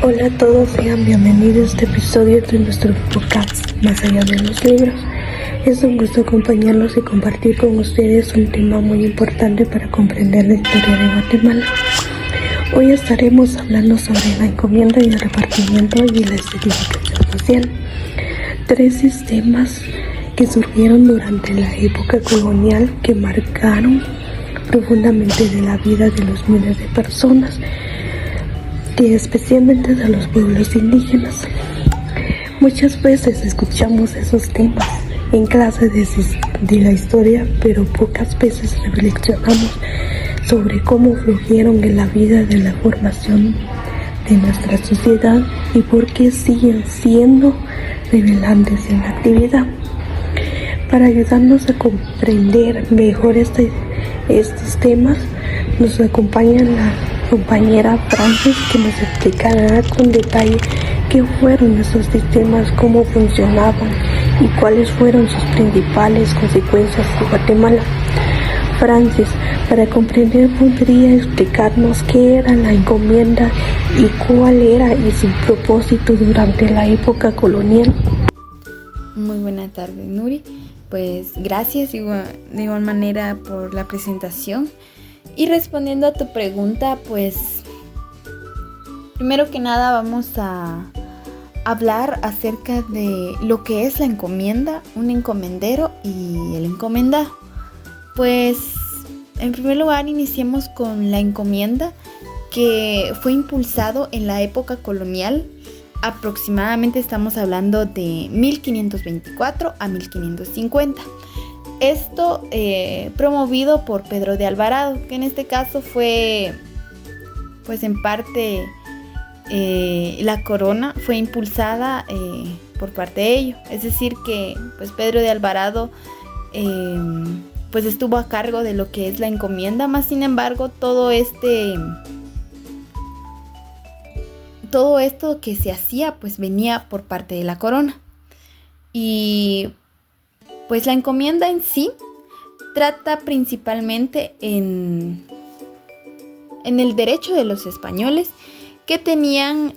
Hola a todos, sean bienvenidos a este episodio de nuestro podcast Más allá de los libros. Es un gusto acompañarlos y compartir con ustedes un tema muy importante para comprender la historia de Guatemala. Hoy estaremos hablando sobre la encomienda y el repartimiento y la estratificación social. Tres sistemas que surgieron durante la época colonial que marcaron profundamente de la vida de los miles de personas, y especialmente de los pueblos indígenas. Muchas veces escuchamos esos temas en clases de la historia, pero pocas veces reflexionamos sobre cómo fluyeron en la vida de la formación de nuestra sociedad y por qué siguen siendo revelantes en la actividad. Para ayudarnos a comprender mejor estos temas, nos acompaña la compañera Francis, que nos explicará con detalle qué fueron esos sistemas, cómo funcionaban y cuáles fueron sus principales consecuencias en Guatemala. Francis, para comprender, ¿podría explicarnos qué era la encomienda y cuál era su propósito durante la época colonial? Muy buena tarde, Nuri. Pues gracias de igual manera por la presentación. Y respondiendo a tu pregunta, pues primero que nada vamos a hablar acerca de lo que es la encomienda, un encomendero y el encomendado. Pues en primer lugar iniciemos con la encomienda, que fue impulsado en la época colonial. Aproximadamente estamos hablando de 1524 a 1550. Esto promovido por Pedro de Alvarado, que en este caso fue, pues en parte, la corona fue impulsada por parte de ello. Es decir que pues Pedro de Alvarado pues estuvo a cargo de lo que es la encomienda, más sin embargo todo esto que se hacía pues venía por parte de la corona. Y pues la encomienda en sí trata principalmente en el derecho de los españoles que tenían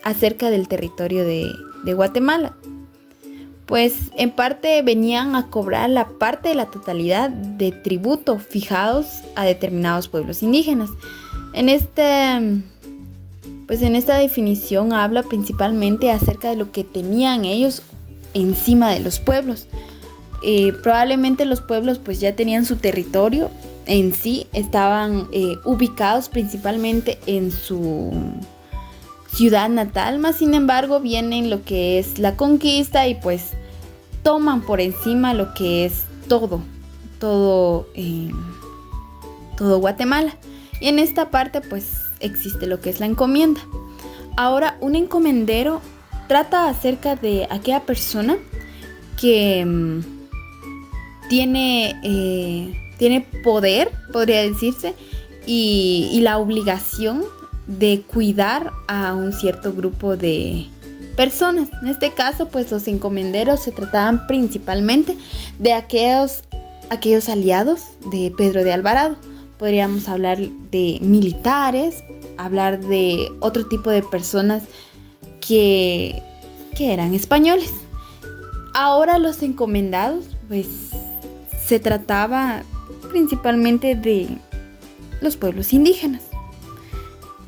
acerca del territorio de Guatemala. Pues en parte venían a cobrar la parte de la totalidad de tributo fijados a determinados pueblos indígenas. En esta definición habla principalmente acerca de lo que tenían ellos encima de los pueblos. Probablemente los pueblos pues ya tenían su territorio en sí, estaban ubicados principalmente en su ciudad natal, más sin embargo viene lo que es la conquista y pues toman por encima lo que es todo Guatemala. Y en esta parte pues existe lo que es la encomienda. Ahora, un encomendero trata acerca de aquella persona que tiene poder, podría decirse, y la obligación de cuidar a un cierto grupo de personas. En este caso, pues los encomenderos se trataban principalmente de aquellos aliados de Pedro de Alvarado. Podríamos hablar de militares, hablar de otro tipo de personas que eran españoles. Ahora los encomendados, pues se trataba principalmente de los pueblos indígenas.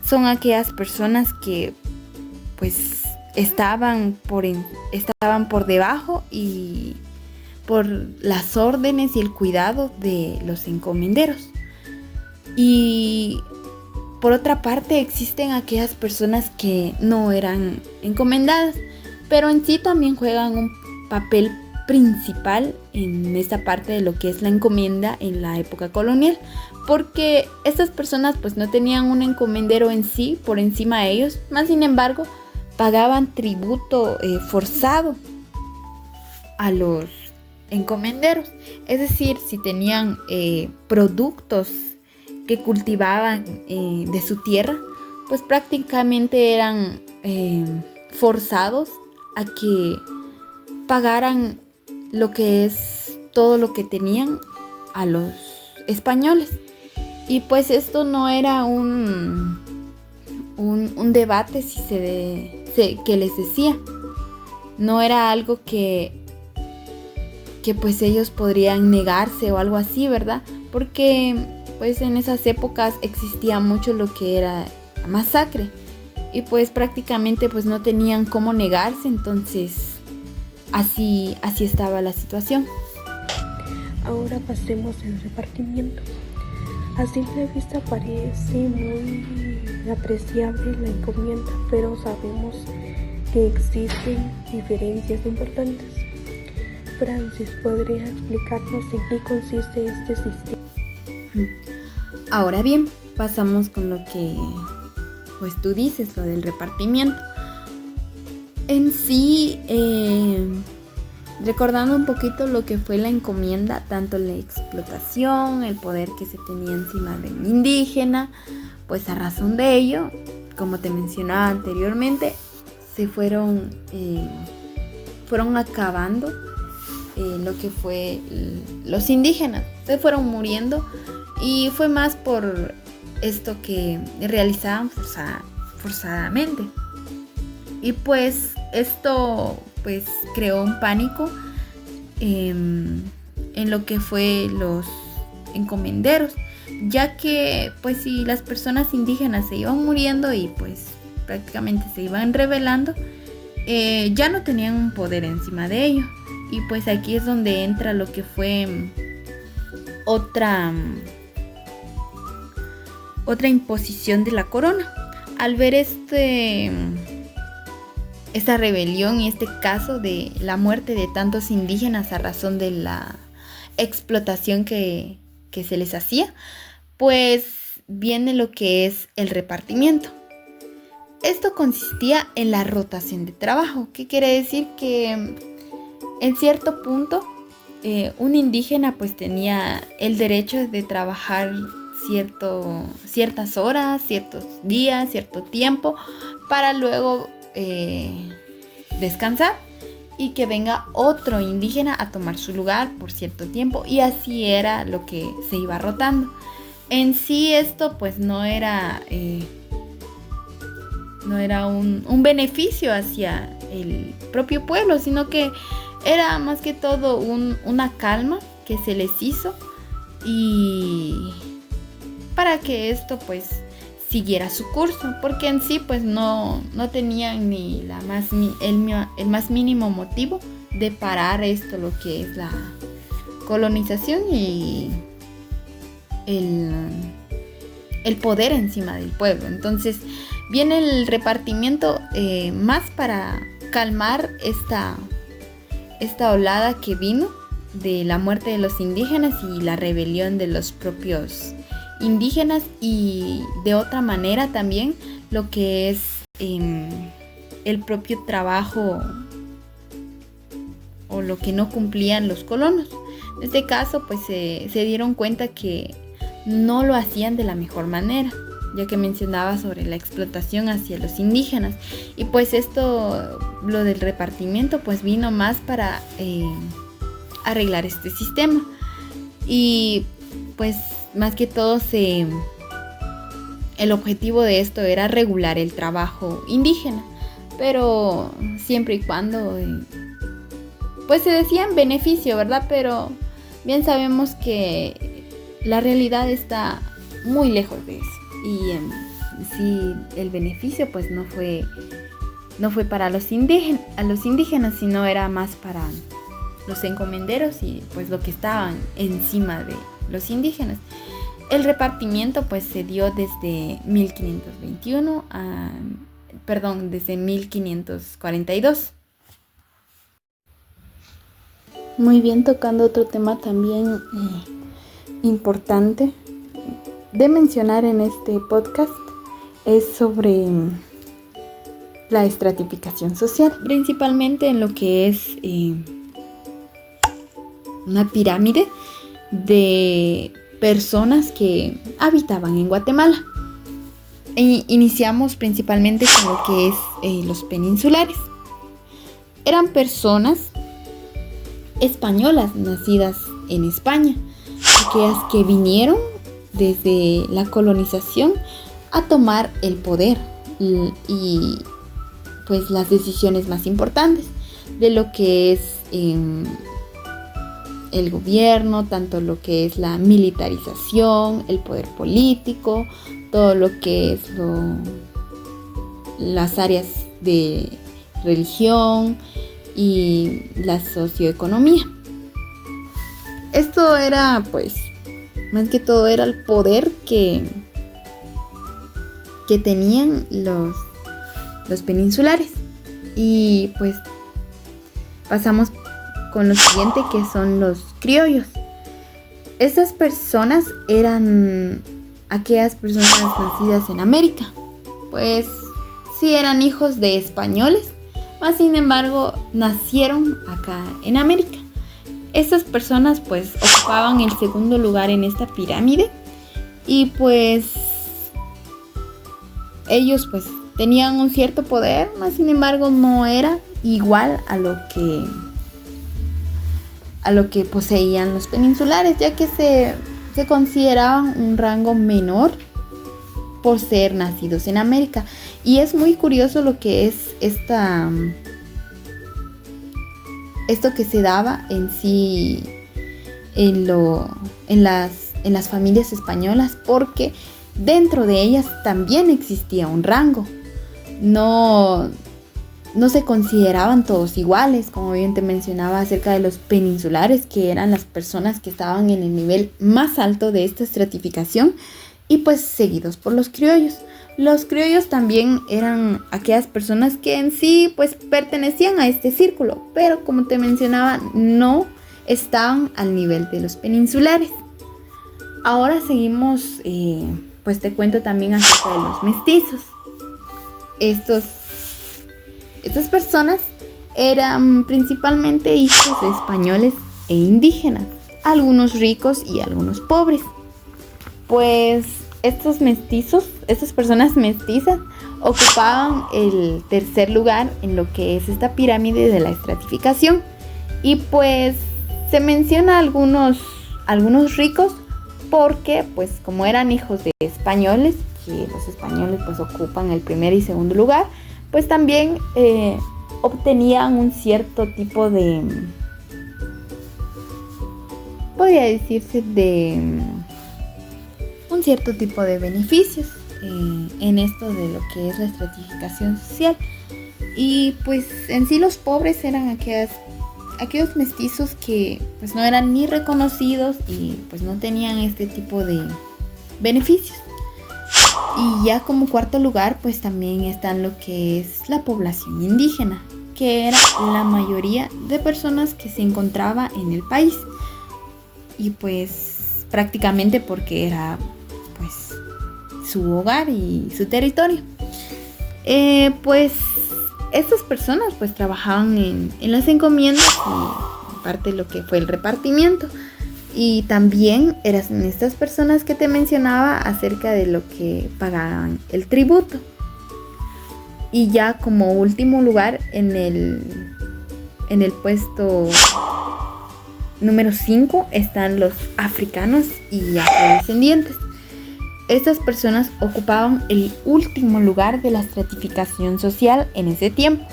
Son aquellas personas que pues estaban por debajo y por las órdenes y el cuidado de los encomenderos. Y por otra parte existen aquellas personas que no eran encomendadas, pero en sí también juegan un papel principal en esta parte de lo que es la encomienda en la época colonial, porque estas personas pues no tenían un encomendero en sí por encima de ellos, más sin embargo pagaban tributo forzado a los encomenderos. Es decir, si tenían productos que cultivaban de su tierra, pues prácticamente eran forzados a que pagaran lo que es todo lo que tenían a los españoles. Y pues esto no era un un debate que les decía. No era algo que pues ellos podrían negarse o algo así, ¿verdad? Porque pues en esas épocas existía mucho lo que era masacre y pues prácticamente pues no tenían cómo negarse, entonces así estaba la situación. Ahora pasemos al repartimiento. A simple vista parece muy apreciable la encomienda, pero sabemos que existen diferencias importantes. Francis, ¿podría explicarnos en qué consiste este sistema? Ahora bien, pasamos con lo que pues tú dices, lo del repartimiento. En sí, recordando un poquito lo que fue la encomienda, tanto la explotación, el poder que se tenía encima del indígena, pues a razón de ello, como te mencionaba anteriormente, se fueron acabando lo que fue los indígenas, se fueron muriendo y fue más por esto que realizaban forzadamente. Y pues esto pues creó un pánico en lo que fue los encomenderos, ya que pues si las personas indígenas se iban muriendo y pues prácticamente se iban rebelando, ya no tenían un poder encima de ello. Y pues aquí es donde entra lo que fue otra imposición de la corona. Al ver esta rebelión y este caso de la muerte de tantos indígenas a razón de la explotación que se les hacía, pues viene lo que es el repartimiento. Esto consistía en la rotación de trabajo, que quiere decir que en cierto punto un indígena pues tenía el derecho de trabajar ciertas horas, ciertos días, cierto tiempo, para luego descansar y que venga otro indígena a tomar su lugar por cierto tiempo, y así era lo que se iba rotando. En sí esto pues no era un beneficio hacia el propio pueblo, sino que era más que todo una calma que se les hizo y para que esto pues siguiera su curso, porque en sí pues no tenían ni el más mínimo motivo de parar esto, lo que es la colonización y el poder encima del pueblo. Entonces viene el repartimiento más para calmar esta olada que vino de la muerte de los indígenas y la rebelión de los propios indígenas, y de otra manera también lo que es el propio trabajo o lo que no cumplían los colonos. En este caso pues se dieron cuenta que no lo hacían de la mejor manera, ya que mencionaba sobre la explotación hacia los indígenas, y pues lo del repartimiento pues vino más para arreglar este sistema. Y pues más que todo el objetivo de esto era regular el trabajo indígena, pero siempre y cuando pues se decía en beneficio, ¿verdad? Pero bien sabemos que la realidad está muy lejos de eso, y sí, el beneficio pues no fue para los indígenas, sino era más para los encomenderos y pues lo que estaban encima de los indígenas. El repartimiento pues se dio desde 1542. Muy bien, tocando otro tema también importante de mencionar en este podcast, es sobre la estratificación social, principalmente en lo que es una pirámide de personas que habitaban en Guatemala. Iniciamos principalmente con lo que es los peninsulares. Eran personas españolas nacidas en España, aquellas que vinieron desde la colonización a tomar el poder y pues las decisiones más importantes de lo que es el gobierno, tanto lo que es la militarización, el poder político, todo lo que es las áreas de religión y la socioeconomía. Esto era, pues, más que todo era el poder que tenían los peninsulares. Y pues pasamos con lo siguiente, que son los criollos. Estas personas eran aquellas personas nacidas en América. Pues sí eran hijos de españoles, mas sin embargo nacieron acá en América. Estas personas pues ocupaban el segundo lugar en esta pirámide y pues ellos pues tenían un cierto poder, mas sin embargo no era igual a lo que poseían los peninsulares, ya que se consideraban un rango menor por ser nacidos en América. Y es muy curioso lo que es esto que se daba en sí en las familias españolas, porque dentro de ellas también existía un rango. No se consideraban todos iguales, como bien te mencionaba acerca de los peninsulares, que eran las personas que estaban en el nivel más alto de esta estratificación, y pues seguidos por los criollos. Los criollos también eran aquellas personas que en sí pues pertenecían a este círculo, pero como te mencionaba, no estaban al nivel de los peninsulares. Ahora seguimos, pues te cuento también acerca de los mestizos. Estas personas eran principalmente hijos de españoles e indígenas, algunos ricos y algunos pobres. Pues estas personas mestizas ocupaban el tercer lugar en lo que es esta pirámide de la estratificación. Y pues se menciona algunos ricos porque pues como eran hijos de españoles, que los españoles pues ocupan el primer y segundo lugar, pues también obtenían un cierto tipo de, podría decirse, de un cierto tipo de beneficios en esto de lo que es la estratificación social. Y pues en sí los pobres eran aquellos mestizos que pues no eran ni reconocidos y pues no tenían este tipo de beneficios. Y ya como cuarto lugar pues también están lo que es la población indígena, que era la mayoría de personas que se encontraba en el país, y pues prácticamente porque era pues su hogar y su territorio. Pues estas personas pues trabajaban en las encomiendas y parte de lo que fue el repartimiento. Y también eran estas personas que te mencionaba acerca de lo que pagaban el tributo. Y ya como último lugar en el puesto número 5 están los africanos y afrodescendientes. Estas personas ocupaban el último lugar de la estratificación social en ese tiempo.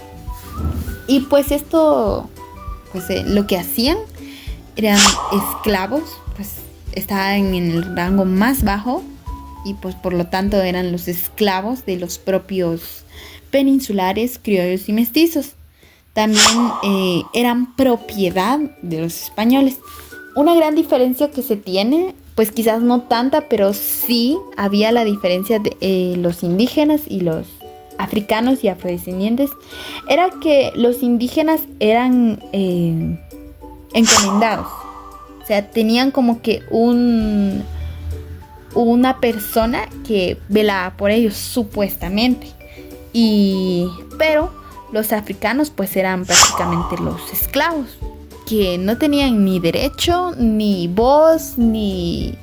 Y pues esto, pues lo que hacían eran esclavos, pues estaban en el rango más bajo y pues por lo tanto eran los esclavos de los propios peninsulares, criollos y mestizos. También eran propiedad de los españoles. Una gran diferencia que se tiene, pues quizás no tanta, pero sí había la diferencia de los indígenas y los africanos y afrodescendientes, era que los indígenas eran encomendados. O sea, tenían como que una persona que velaba por ellos, supuestamente. Pero los africanos pues eran prácticamente los esclavos, que no tenían ni derecho, ni voz, ni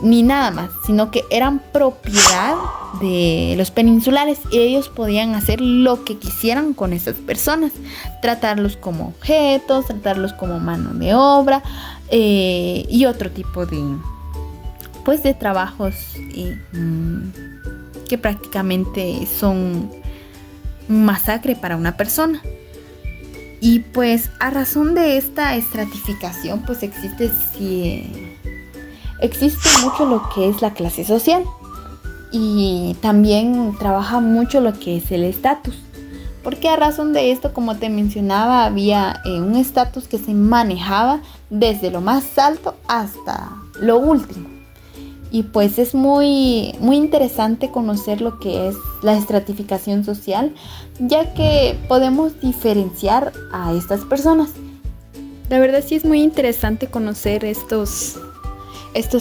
nada más, sino que eran propiedad de los peninsulares y ellos podían hacer lo que quisieran con esas personas, tratarlos como objetos, tratarlos como mano de obra y otro tipo de trabajos que prácticamente son un masacre para una persona. Y pues a razón de esta estratificación pues existe mucho lo que es la clase social y también trabaja mucho lo que es el estatus. Porque a razón de esto, como te mencionaba, había un estatus que se manejaba desde lo más alto hasta lo último. Y pues es muy interesante conocer lo que es la estratificación social, ya que podemos diferenciar a estas personas. La verdad sí es muy interesante conocer estos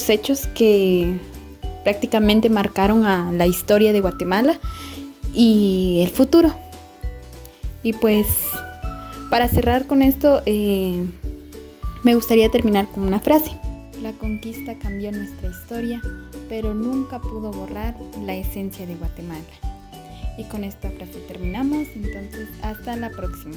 hechos que prácticamente marcaron a la historia de Guatemala y el futuro. Y pues para cerrar con esto, me gustaría terminar con una frase. La conquista cambió nuestra historia, pero nunca pudo borrar la esencia de Guatemala. Y con esta frase terminamos, entonces hasta la próxima.